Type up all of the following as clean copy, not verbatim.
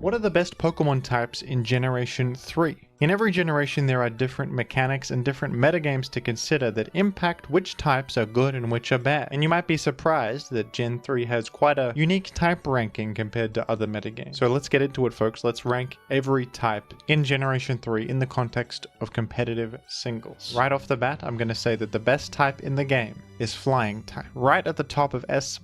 What are the best Pokemon types in Generation 3? In every generation there are different mechanics and different metagames to consider that impact which types are good and which are bad. And you might be surprised that Gen 3 has quite a unique type ranking compared to other metagames. So let's get into it, folks. Let's rank every type in Generation 3 in the context of competitive singles. Right off the bat, I'm going to say that the best type in the game is Flying type, right at the top of S+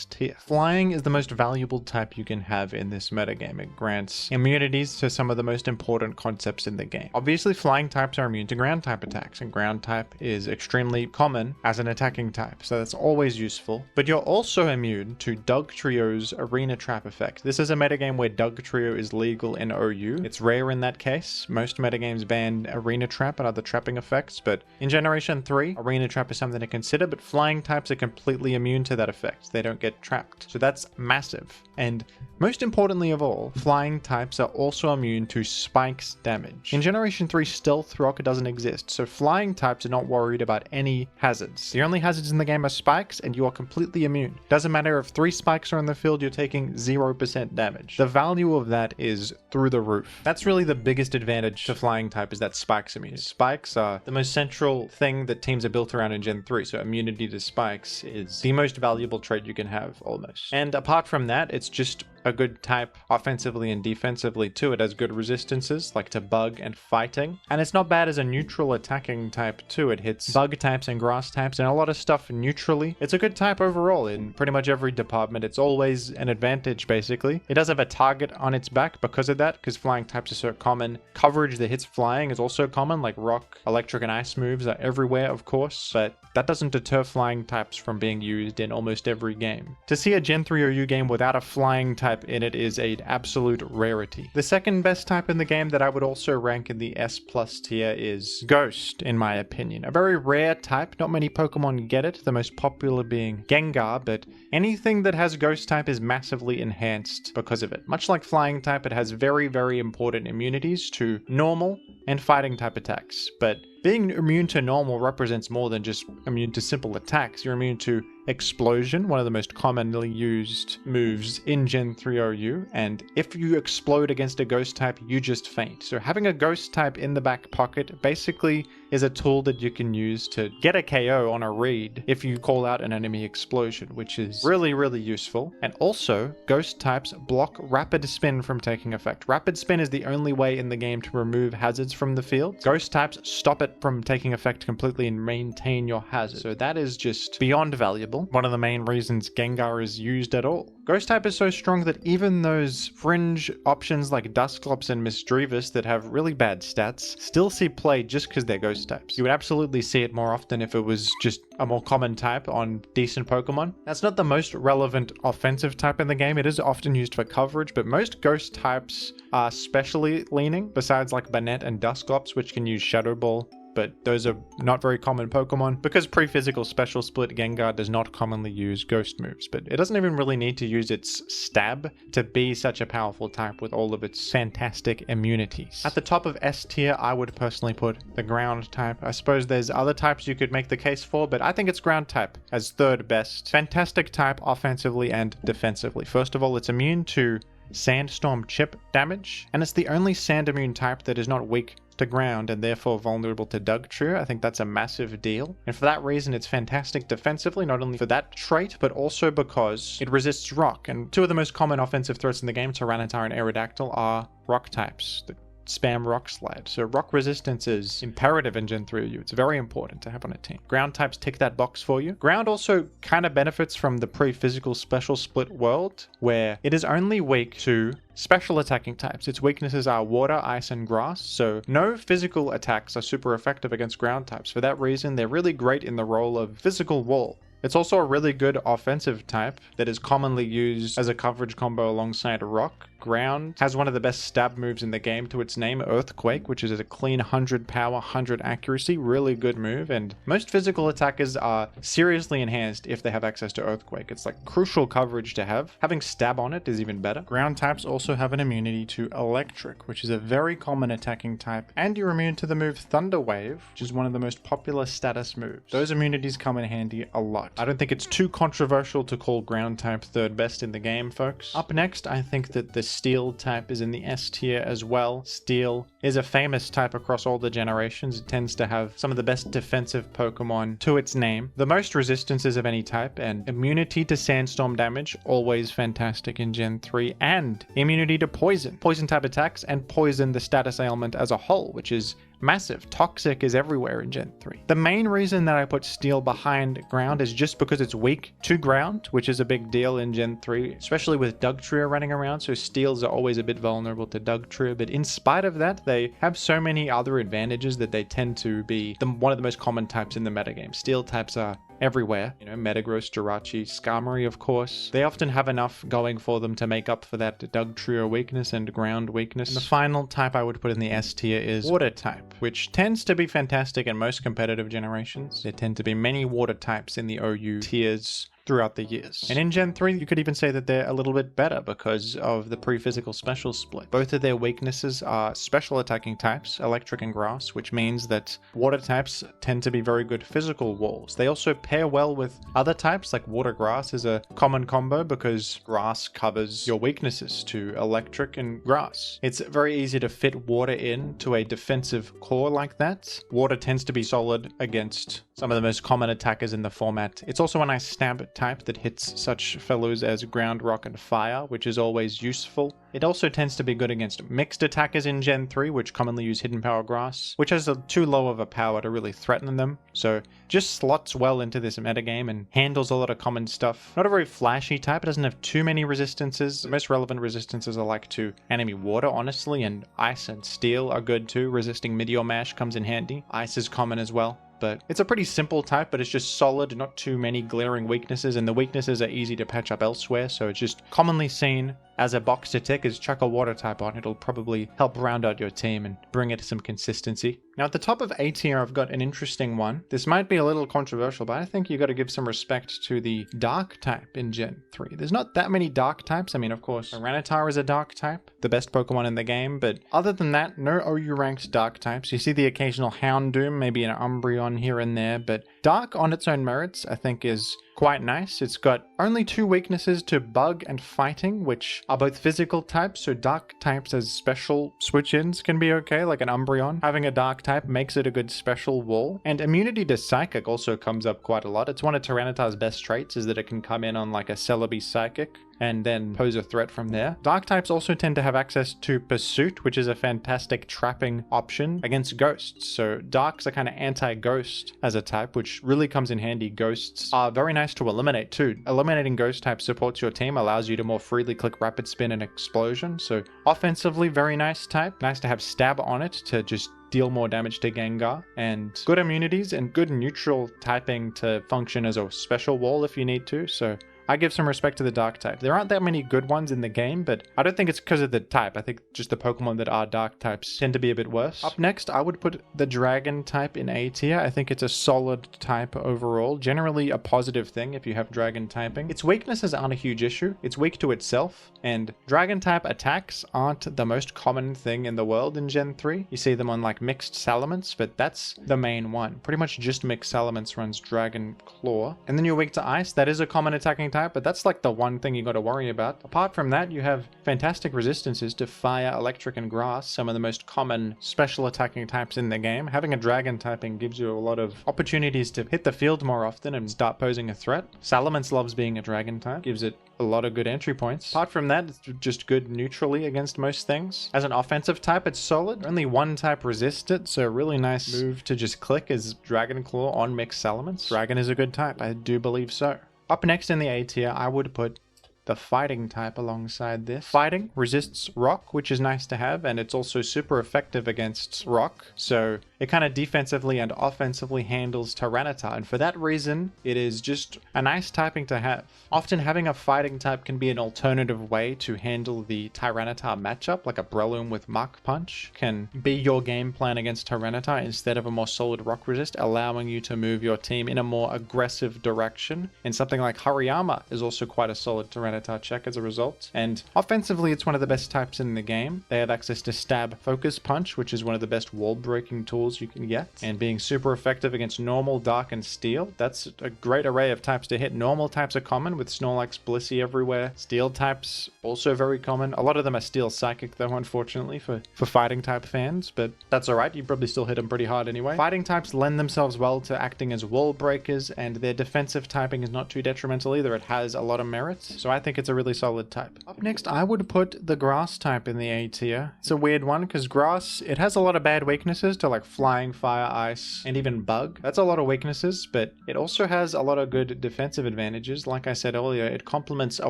tier. Flying is the most valuable type you can have in this metagame. It grants immunities to some of the most important concepts in the game. Obviously, flying types are immune to ground type attacks, and ground type is extremely common as an attacking type, so that's always useful. But you're also immune to Dugtrio's Arena Trap effect. This is a metagame where Dugtrio is legal in OU. It's rare in that case. Most metagames ban Arena Trap and other trapping effects, but in Generation 3, Arena Trap is something to consider, but flying types are completely immune to that effect. They don't get trapped. So that's massive. And most importantly of all, flying types are also immune to Spike's damage. In Generation 3, Stealth Rock doesn't exist, so flying types are not worried about any hazards. The only hazards in the game are spikes, and you are completely immune. Doesn't matter if 3 spikes are in the field, you're taking 0% damage. The value of that is through the roof. That's really the biggest advantage to flying type, is that spikes immune. Spikes are the most central thing that teams are built around in Gen 3, so immunity to spikes is the most valuable trait you can have, almost. And apart from that, it's just a good type offensively and defensively too. It has good resistances like to bug and fighting, and it's not bad as a neutral attacking type too. It hits bug types and grass types and a lot of stuff neutrally. It's a good type overall in pretty much every department. It's always an advantage basically. It does have a target on its back because of that, because flying types are so common. Coverage that hits flying is also common, like rock, electric and ice moves are everywhere of course, but that doesn't deter flying types from being used in almost every game. To see a Gen 3 OU game without a flying type in it is an absolute rarity. The second best type in the game that I would also rank in the S+ tier is Ghost, in my opinion. A very rare type, not many Pokemon get it, the most popular being Gengar, but anything that has Ghost type is massively enhanced because of it. Much like Flying type, it has very, very important immunities to normal and fighting type attacks, but being immune to normal represents more than just immune to simple attacks. You're immune to Explosion, one of the most commonly used moves in Gen 3 OU, and if you explode against a Ghost type, you just faint. So having a Ghost type in the back pocket basically is a tool that you can use to get a KO on a read if you call out an enemy explosion, which is really, really useful. And also, Ghost types block Rapid Spin from taking effect. Rapid Spin is the only way in the game to remove hazards from the field. Ghost types stop it from taking effect completely and maintain your hazard. So that is just beyond valuable. One of the main reasons Gengar is used at all. Ghost type is so strong that even those fringe options like Dusclops and Misdreavus that have really bad stats still see play just because they're Ghost types. You would absolutely see it more often if it was just a more common type on decent Pokemon. That's not the most relevant offensive type in the game. It is often used for coverage, but most Ghost types are specially leaning, besides like Banette and Dusclops, which can use Shadow Ball. But those are not very common Pokemon. Because pre-physical special split, Gengar does not commonly use Ghost moves, but it doesn't even really need to use its stab to be such a powerful type with all of its fantastic immunities. At the top of S tier, I would personally put the ground type. I suppose there's other types you could make the case for, but I think it's ground type as third best. Fantastic type offensively and defensively. First of all, it's immune to Sandstorm chip damage, and it's the only sand immune type that is not weak to ground and therefore vulnerable to Dugtrio. I think that's a massive deal, and for that reason it's fantastic defensively, not only for that trait but also because it resists rock, and two of the most common offensive threats in the game, Tyranitar and Aerodactyl, are rock types that spam Rock Slide. So rock resistance is imperative in Gen 3 OU. It's very important to have on a team. Ground types tick that box for you. Ground also kind of benefits from the pre-physical special split world, where it is only weak to special attacking types. Its weaknesses are water, ice, and grass, so no physical attacks are super effective against ground types. For that reason, they're really great in the role of physical wall. It's also a really good offensive type that is commonly used as a coverage combo alongside rock. Ground has one of the best stab moves in the game to its name, Earthquake, which is a clean 100 power, 100 accuracy, really good move, and most physical attackers are seriously enhanced if they have access to Earthquake. It's like crucial coverage to have. Having stab on it is even better. Ground types also have an immunity to Electric, which is a very common attacking type, and you're immune to the move Thunder Wave, which is one of the most popular status moves. Those immunities come in handy a lot. but I don't think it's too controversial to call ground type third best in the game, folks. Up next, I think that the steel type is in the S tier as well. Steel is a famous type across all the generations. It tends to have some of the best defensive Pokemon to its name, the most resistances of any type, and immunity to sandstorm damage, always fantastic in Gen 3, and immunity to poison. Poison type attacks and poison the status ailment as a whole, which is massive. Toxic is everywhere in Gen 3. The main reason that I put Steel behind ground is just because it's weak to ground, which is a big deal in Gen 3, especially with Dugtrio running around, so Steels are always a bit vulnerable to Dugtrio, but in spite of that, they have so many other advantages that they tend to be one of the most common types in the metagame. Steel types are everywhere. You know, Metagross, Jirachi, Skarmory, of course. They often have enough going for them to make up for that Dugtrio weakness and ground weakness. And the final type I would put in the S tier is Water type, which tends to be fantastic in most competitive generations. There tend to be many water types in the OU tiers throughout the years. And in Gen 3, you could even say that they're a little bit better because of the pre-physical special split. Both of their weaknesses are special attacking types, electric and grass, which means that water types tend to be very good physical walls. They also pair well with other types, like water grass is a common combo because grass covers your weaknesses to electric and grass. It's very easy to fit water into a defensive core like that. Water tends to be solid against some of the most common attackers in the format. It's also a nice stab type that hits such fellows as ground, rock, and fire, which is always useful. It also tends to be good against mixed attackers in Gen 3, which commonly use Hidden Power Grass, which has too low of a power to really threaten them. So just slots well into this metagame and handles a lot of common stuff. Not a very flashy type, it doesn't have too many resistances. The most relevant resistances are like to enemy water, honestly, and ice and steel are good too. Resisting Meteor Mash comes in handy. Ice is common as well. But it's a pretty simple type, but it's just solid, not too many glaring weaknesses, and the weaknesses are easy to patch up elsewhere, so it's just commonly seen as a box to tick is chuck a water type on. It'll probably help round out your team and bring it some consistency. Now at the top of A tier, I've got an interesting one. This might be a little controversial, but I think you got to give some respect to the dark type in Gen 3. There's not that many dark types. I mean, of course, Tyranitar is a dark type, the best Pokemon in the game, but other than that, no OU ranked dark types. You see the occasional Houndoom, maybe an Umbreon here and there, but dark on its own merits, I think, is quite nice. It's got only two weaknesses to bug and fighting, which are both physical types, so dark types as special switch-ins can be okay, like an Umbreon. Having a dark type makes it a good special wall. And immunity to Psychic also comes up quite a lot. It's one of Tyranitar's best traits, is that it can come in on like a Celebi Psychic and then pose a threat from there. Dark types also tend to have access to Pursuit, which is a fantastic trapping option against ghosts. So darks are kind of anti-ghost as a type, which really comes in handy. Ghosts are very nice to eliminate too. Eliminating ghost type supports your team, allows you to more freely click Rapid Spin and Explosion. So offensively, very nice type. Nice to have Stab on it to just deal more damage to Gengar, and good immunities and good neutral typing to function as a special wall if you need to. So I give some respect to the dark type. There aren't that many good ones in the game, but I don't think it's because of the type. I think just the Pokemon that are dark types tend to be a bit worse. Up next, I would put the dragon type in A tier. I think it's a solid type overall. Generally a positive thing if you have dragon typing. Its weaknesses aren't a huge issue. It's weak to itself, and dragon type attacks aren't the most common thing in the world in Gen 3. You see them on like mixed Salamence, but that's the main one. Pretty much just mixed Salamence runs Dragon Claw. And then you're weak to ice. That is a common attacking type, but that's like the one thing you got to worry about. Apart from that, you have fantastic resistances to fire, electric, and grass, some of the most common special attacking types in the game. Having a dragon typing gives you a lot of opportunities to hit the field more often and start posing a threat. Salamence loves being a dragon type, gives it a lot of good entry points. Apart from that, it's just good neutrally against most things. As an offensive type, it's solid. Only one type resists it, so a really nice move to just click is Dragon Claw on mixed Salamence. Dragon is a good type, I do believe so. Up next in the A tier, I would put the fighting type alongside this. Fighting resists rock, which is nice to have, and it's also super effective against rock, so it kind of defensively and offensively handles Tyranitar, and for that reason, it is just a nice typing to have. Often having a fighting type can be an alternative way to handle the Tyranitar matchup, like a Breloom with Mach Punch can be your game plan against Tyranitar instead of a more solid rock resist, allowing you to move your team in a more aggressive direction. And something like Hariyama is also quite a solid Tyranitar Tyranitar check as a result. And offensively, it's one of the best types in the game. They have access to Stab Focus Punch, which is one of the best wall breaking tools you can get. And being super effective against Normal, Dark, and Steel. That's a great array of types to hit. Normal types are common with Snorlax, Blissey everywhere. Steel types also very common. A lot of them are Steel Psychic though, unfortunately, for fighting type fans, but that's alright. You probably still hit them pretty hard anyway. Fighting types lend themselves well to acting as wall breakers, and their defensive typing is not too detrimental either. It has a lot of merits, so I think it's a really solid type. Up next, I would put the Grass type in the A tier. It's a weird one because Grass, it has a lot of bad weaknesses to like Flying, Fire, Ice, and even Bug. That's a lot of weaknesses, but it also has a lot of good defensive advantages. Like I said earlier, it complements a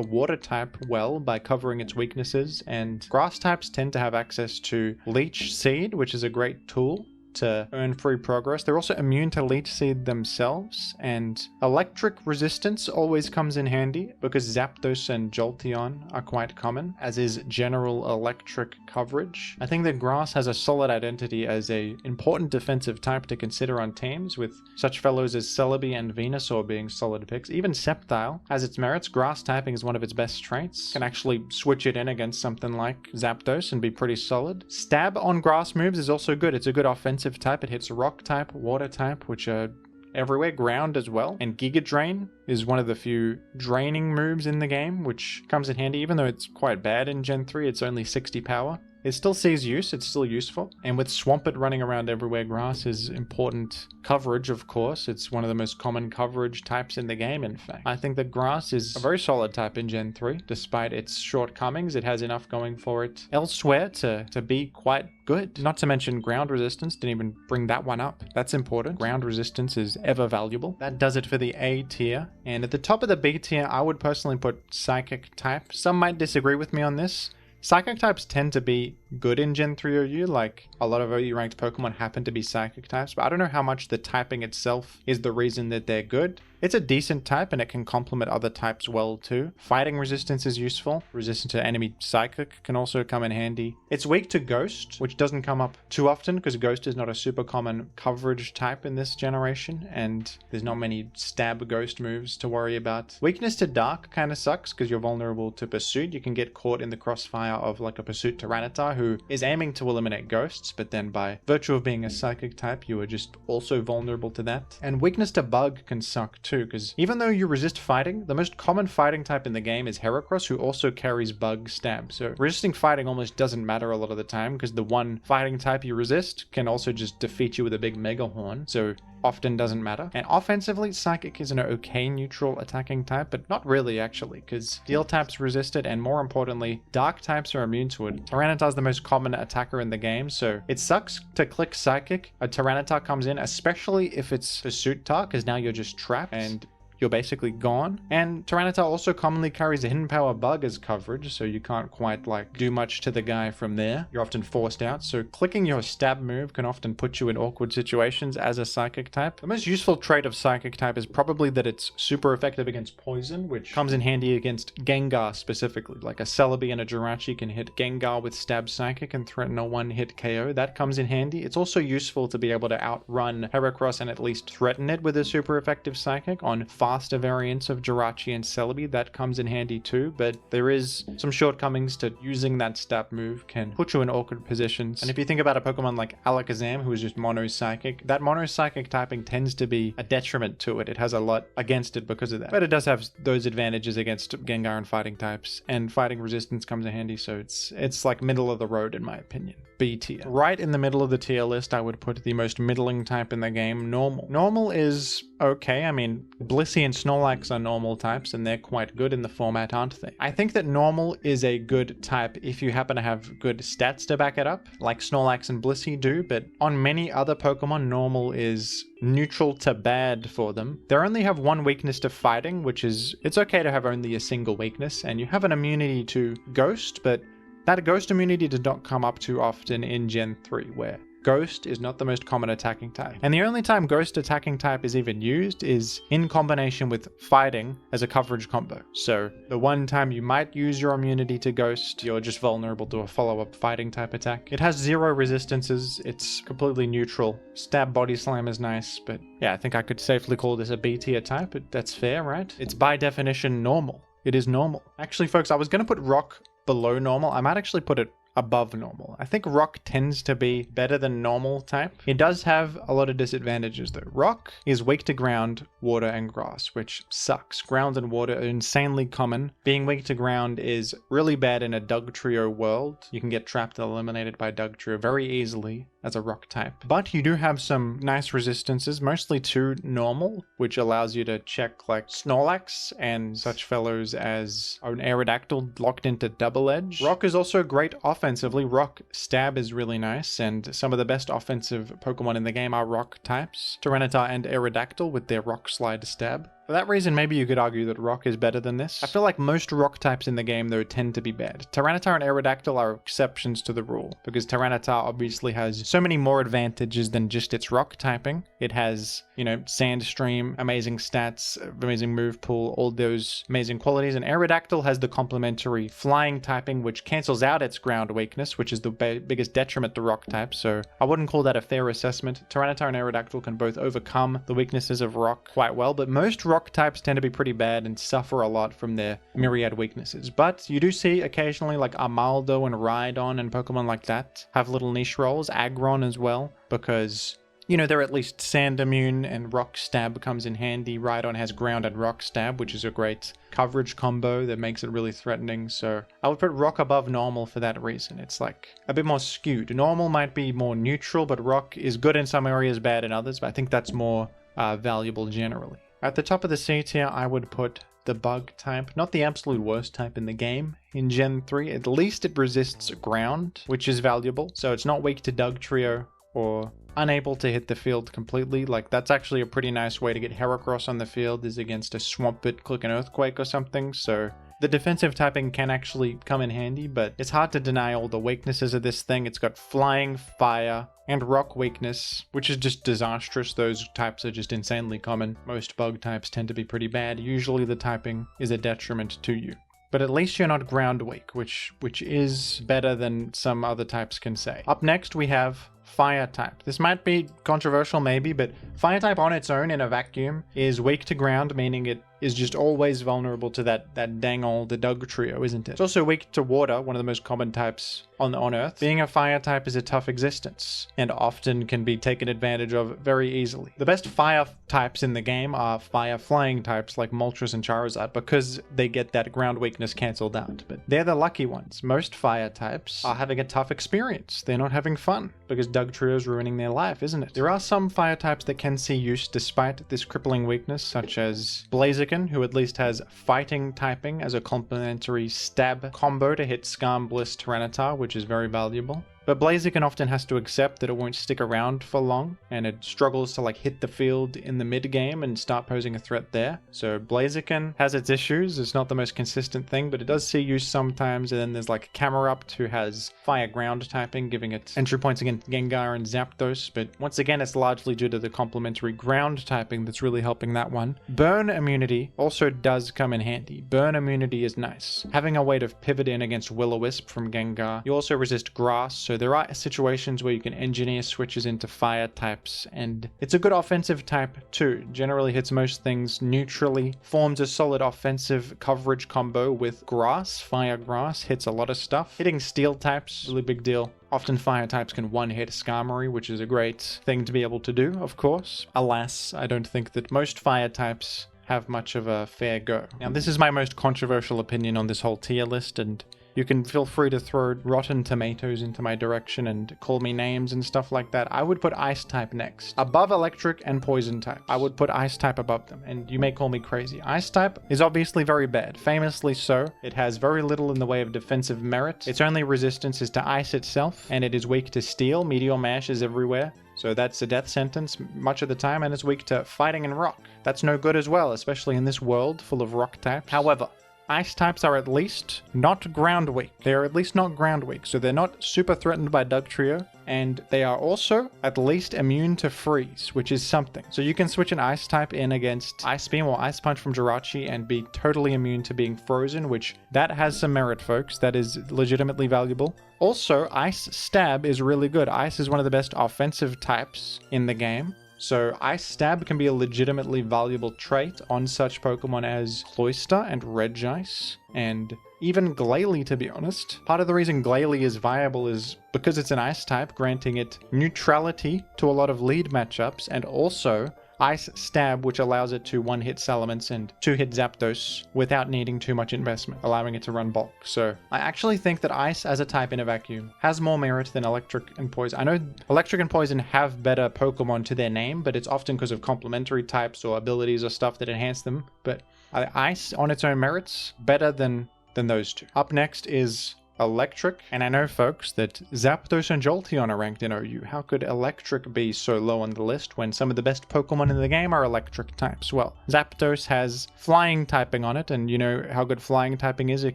Water type well by covering its weaknesses, and Grass types tend to have access to Leech Seed, which is a great tool to earn free progress. They're also immune to Leech Seed themselves, and electric resistance always comes in handy because Zapdos and Jolteon are quite common, as is general electric coverage. I think that Grass has a solid identity as a important defensive type to consider on teams, with such fellows as Celebi and Venusaur being solid picks. Even Sceptile has its merits. Grass typing is one of its best traits. Can actually switch it in against something like Zapdos and be pretty solid. Stab on Grass moves is also good. It's a good offensive type. It hits Rock type, Water type, which are everywhere, Ground as well. And Giga Drain is one of the few draining moves in the game, which comes in handy. Even though it's quite bad in Gen 3, it's only 60 power. It still sees use, it's still useful. And with Swampert running around everywhere, Grass is important coverage, of course. It's one of the most common coverage types in the game, in fact. I think that Grass is a very solid type in Gen 3. Despite its shortcomings, it has enough going for it elsewhere to be quite good. Not to mention Ground Resistance, didn't even bring that one up. That's important. Ground Resistance is ever valuable. That does it for the A tier. And at the top of the B tier, I would personally put Psychic type. Some might disagree with me on this. Psychic types tend to be good in Gen 3 OU, like a lot of OU ranked Pokemon happen to be Psychic types, but I don't know how much the typing itself is the reason that they're good. It's a decent type and it can complement other types well too. Fighting resistance is useful. Resistance to enemy Psychic can also come in handy. It's weak to Ghost, which doesn't come up too often because Ghost is not a super common coverage type in this generation, and there's not many stab Ghost moves to worry about. Weakness to Dark kind of sucks because you're vulnerable to Pursuit. You can get caught in the crossfire of like a Pursuit Tyranitar who is aiming to eliminate Ghosts, but then by virtue of being a Psychic type, you are just also vulnerable to that. And weakness to Bug can suck too, because even though you resist fighting, the most common fighting type in the game is Heracross, who also carries Bug Stab. So resisting fighting almost doesn't matter a lot of the time because the one fighting type you resist can also just defeat you with a big Mega Horn. So often doesn't matter. And offensively, Psychic is an okay neutral attacking type, but not really actually, because Steel types resist it, and more importantly, Dark types are immune to it. Tyranitar is the most common attacker in the game, so it sucks to click Psychic. A Tyranitar comes in, especially if it's Pursuit Tar, because now you're just trapped and you're basically gone. And Tyranitar also commonly carries a Hidden Power Bug as coverage, so you can't quite like do much to the guy from there. You're often forced out, so clicking your stab move can often put you in awkward situations as a Psychic type. The most useful trait of Psychic type is probably that it's super effective against poison, which comes in handy against Gengar specifically. Like a Celebi and a Jirachi can hit Gengar with Stab Psychic and threaten a one-hit KO. That comes in handy. It's also useful to be able to outrun Heracross and at least threaten it with a super effective Psychic on faster variants of Jirachi and Celebi. That comes in handy too, but there is some shortcomings to using that stab move can put you in awkward positions. And if you think about a Pokemon like Alakazam, who is just mono Psychic, that mono Psychic typing tends to be a detriment to it. It has a lot against it because of that. But it does have those advantages against Gengar and fighting types, and fighting resistance comes in handy, so it's like middle of the road in my opinion. B tier. Right in the middle of the tier list, I would put the most middling type in the game, Normal. Normal is okay. I mean, Blissey and Snorlax are normal types, and they're quite good in the format, aren't they? I think that Normal is a good type if you happen to have good stats to back it up, like Snorlax and Blissey do, but on many other Pokemon, Normal is neutral to bad for them. They only have one weakness to fighting, which is, it's okay to have only a single weakness, and you have an immunity to Ghost, but that Ghost immunity did not come up too often in Gen 3, where Ghost is not the most common attacking type. And the only time Ghost attacking type is even used is in combination with fighting as a coverage combo. So the one time you might use your immunity to Ghost, you're just vulnerable to a follow-up fighting type attack. It has 0 resistances, it's completely neutral. Stab Body Slam is nice, but yeah, I think I could safely call this a B tier type, but that's fair, right? It's by definition normal. it is normal. Actually, folks, I was going to put rock below normal. I might actually put it above normal. I think rock tends to be better than normal type. It does have a lot of disadvantages though. Rock is weak to ground, water, and grass, which sucks. Ground and water are insanely common. Being weak to ground is really bad in a Dugtrio world. You can get trapped and eliminated by Dugtrio very easily as a rock type. But you do have some nice resistances, mostly to normal, which allows you to check like Snorlax and such fellows as an Aerodactyl locked into double edge. Rock is also great offensively. Rock stab is really nice, and some of the best offensive Pokemon in the game are rock types. Tyranitar and Aerodactyl with their rock slide stab. For that reason, maybe you could argue that rock is better than this. I feel like most rock types in the game, though, tend to be bad. Tyranitar and Aerodactyl are exceptions to the rule, because Tyranitar obviously has so many more advantages than just its rock typing. It has, you know, Sandstream, amazing stats, amazing move pool, all those amazing qualities, and Aerodactyl has the complementary flying typing, which cancels out its ground weakness, which is the biggest detriment to rock types, so I wouldn't call that a fair assessment. Tyranitar and Aerodactyl can both overcome the weaknesses of rock quite well, but most rock types tend to be pretty bad and suffer a lot from their myriad weaknesses. But you do see occasionally like Armaldo and Rhydon and Pokemon like that have little niche roles, Aggron as well, because, you know, they're at least sand immune and rock stab comes in handy. Rhydon has ground and rock stab, which is a great coverage combo that makes it really threatening. So I would put rock above normal for that reason. It's like a bit more skewed. Normal might be more neutral, but rock is good in some areas, bad in others. But I think that's more valuable generally. At the top of the C tier, I would put the bug type, not the absolute worst type in the game. In Gen 3, at least it resists ground, which is valuable. So it's not weak to Dugtrio or unable to hit the field completely. Like, that's actually a pretty nice way to get Heracross on the field, is against a Swampert, Click and Earthquake or something. So the defensive typing can actually come in handy, but it's hard to deny all the weaknesses of this thing. It's got flying, fire, and rock weakness, which is just disastrous. Those types are just insanely common. Most bug types tend to be pretty bad. Usually the typing is a detriment to you. But at least you're not ground weak, which is better than some other types can say. Up next we have fire type. This might be controversial maybe, but fire type on its own in a vacuum is weak to ground, meaning it is just always vulnerable to that dang old Dugtrio, isn't it? It's also weak to water, one of the most common types on Earth. Being a fire type is a tough existence, and often can be taken advantage of very easily. The best fire types in the game are fire flying types like Moltres and Charizard, because they get that ground weakness cancelled out, but they're the lucky ones. Most fire types are having a tough experience. They're not having fun, because Dugtrio is ruining their life, isn't it? There are some fire types that can see use despite this crippling weakness, such as Blaziken, who at least has fighting typing as a complementary stab combo to hit Skarmory Tyranitar, which is very valuable. But Blaziken often has to accept that it won't stick around for long, and it struggles to like hit the field in the mid game and start posing a threat there. So Blaziken has its issues. It's not the most consistent thing, but it does see use sometimes. And then there's like Camerupt, who has fire ground typing, giving it entry points against Gengar and Zapdos. But once again, it's largely due to the complementary ground typing that's really helping that one. Burn immunity also does come in handy. Burn immunity is nice. Having a way to pivot in against Will-O-Wisp from Gengar. You also resist grass, so there are situations where you can engineer switches into fire types, and it's a good offensive type too. Generally hits most things neutrally, forms a solid offensive coverage combo with grass. Fire grass hits a lot of stuff. Hitting steel types, really big deal. Often fire types can one-hit Skarmory, which is a great thing to be able to do, of course. Alas, I don't think that most fire types have much of a fair go. Now, this is my most controversial opinion on this whole tier list, and you can feel free to throw rotten tomatoes into my direction and call me names and stuff like that. I would put ice type next. Above electric and poison type. I would put ice type above them, and you may call me crazy. Ice type is obviously very bad, famously so. It has very little in the way of defensive merit. Its only resistance is to ice itself, and it is weak to steel. Meteor Mash is everywhere, so that's a death sentence much of the time, and it's weak to fighting and rock. That's no good as well, especially in this world full of rock types. However, ice types are at least not ground weak. They're at least not ground weak, so they're not super threatened by Dugtrio, and they are also at least immune to freeze, which is something. So you can switch an ice type in against Ice Beam or Ice Punch from Jirachi and be totally immune to being frozen, which that has some merit, folks. That is legitimately valuable. Also, Ice Stab is really good. Ice is one of the best offensive types in the game. So Ice Stab can be a legitimately valuable trait on such Pokemon as Cloyster and Regice, and even Glalie, to be honest. Part of the reason Glalie is viable is because it's an Ice type, granting it neutrality to a lot of lead matchups, and also Ice Stab, which allows it to one-hit Salamence and two-hit Zapdos without needing too much investment, allowing it to run bulk. So I actually think that Ice as a type in a vacuum has more merit than Electric and Poison. I know Electric and Poison have better Pokemon to their name, but it's often because of complementary types or abilities or stuff that enhance them. But Ice on its own merits, better than those two. Up next is Electric, and I know, folks, that Zapdos and Jolteon are ranked in OU. How could Electric be so low on the list when some of the best Pokemon in the game are Electric types? Well, Zapdos has flying typing on it, and you know how good flying typing is. It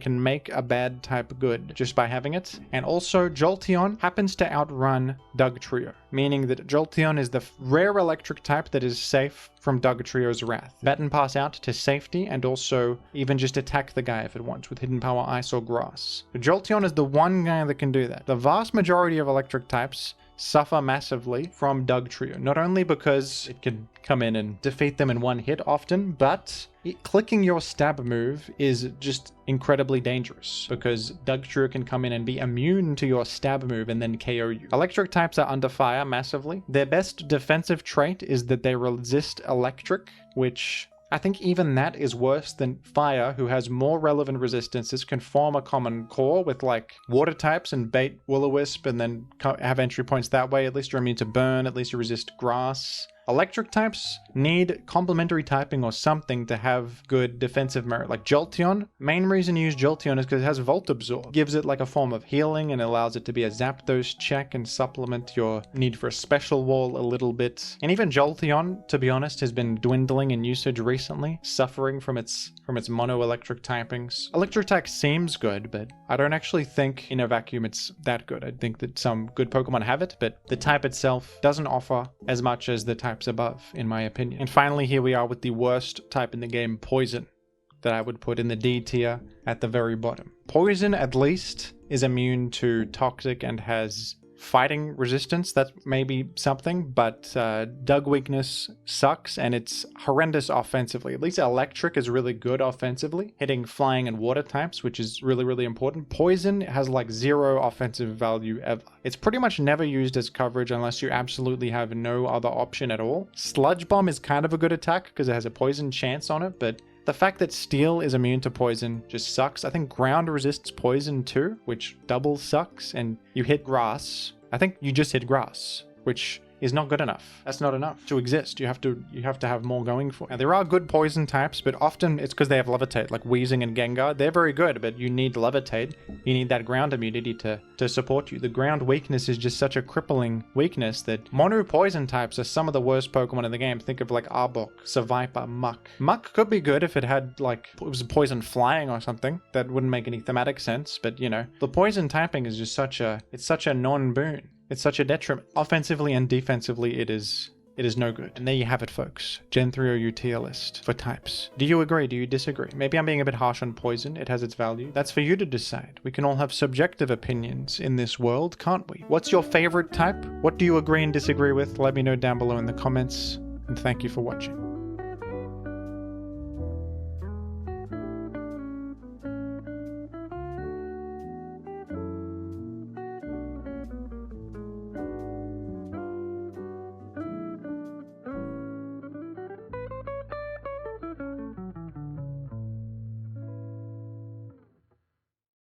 can make a bad type good just by having it. And also, Jolteon happens to outrun Dugtrio, meaning that Jolteon is the rare Electric type that is safe from Dugtrio's wrath. Baton Pass out to safety, and also even just attack the guy if it wants with Hidden Power Ice or Grass. But Jolteon is the one guy that can do that. The vast majority of Electric types suffer massively from Dugtrio, not only because it can come in and defeat them in one hit often, but clicking your stab move is just incredibly dangerous because Dugtrio can come in and be immune to your stab move and then KO you. Electric types are under fire massively. Their best defensive trait is that they resist electric, which I think even that is worse than Fire, who has more relevant resistances, can form a common core with like water types and bait Will-O-Wisp and then have entry points that way. At least you're immune to burn, at least you resist grass. Electric types need complementary typing or something to have good defensive merit. Like Jolteon, main reason you use Jolteon is because it has Volt Absorb. Gives it like a form of healing and allows it to be a Zapdos check and supplement your need for a special wall a little bit. And even Jolteon, to be honest, has been dwindling in usage recently, suffering from its mono electric typings. Electric type seems good, but I don't actually think in a vacuum it's that good. I think that some good Pokemon have it, but the type itself doesn't offer as much as the types above, in my opinion. And finally, here we are with the worst type in the game, Poison, that I would put in the D tier at the very bottom. Poison, at least, is immune to Toxic and has fighting resistance. That's maybe something, but Dug weakness sucks and it's horrendous offensively. At least Electric is really good offensively, hitting flying and water types, which is really, really important. Poison has like zero offensive value ever. It's pretty much never used as coverage unless you absolutely have no other option at all. Sludge Bomb is kind of a good attack because it has a poison chance on it, but the fact that Steel is immune to poison just sucks. I think Ground resists poison too, which double sucks, and you hit Grass. I think you just hit Grass, which is not good enough. That's not enough to exist. You have to have more going for it. Now, there are good poison types, but often it's because they have Levitate, like Weezing and Gengar. They're very good, but you need Levitate. You need that ground immunity to support you. The ground weakness is just such a crippling weakness that mono poison types are some of the worst Pokemon in the game. Think of like Arbok, Seviper, Muck. Muck could be good if it had like, it was poison flying or something. That wouldn't make any thematic sense, but you know, the poison typing is just such a non-boon. It's such a detriment. Offensively and defensively, it is no good. And there you have it, folks. Gen 3 OU tier list for types. Do you agree? Do you disagree? Maybe I'm being a bit harsh on Poison. It has its value. That's for you to decide. We can all have subjective opinions in this world, can't we? What's your favorite type? What do you agree and disagree with? Let me know down below in the comments. And thank you for watching.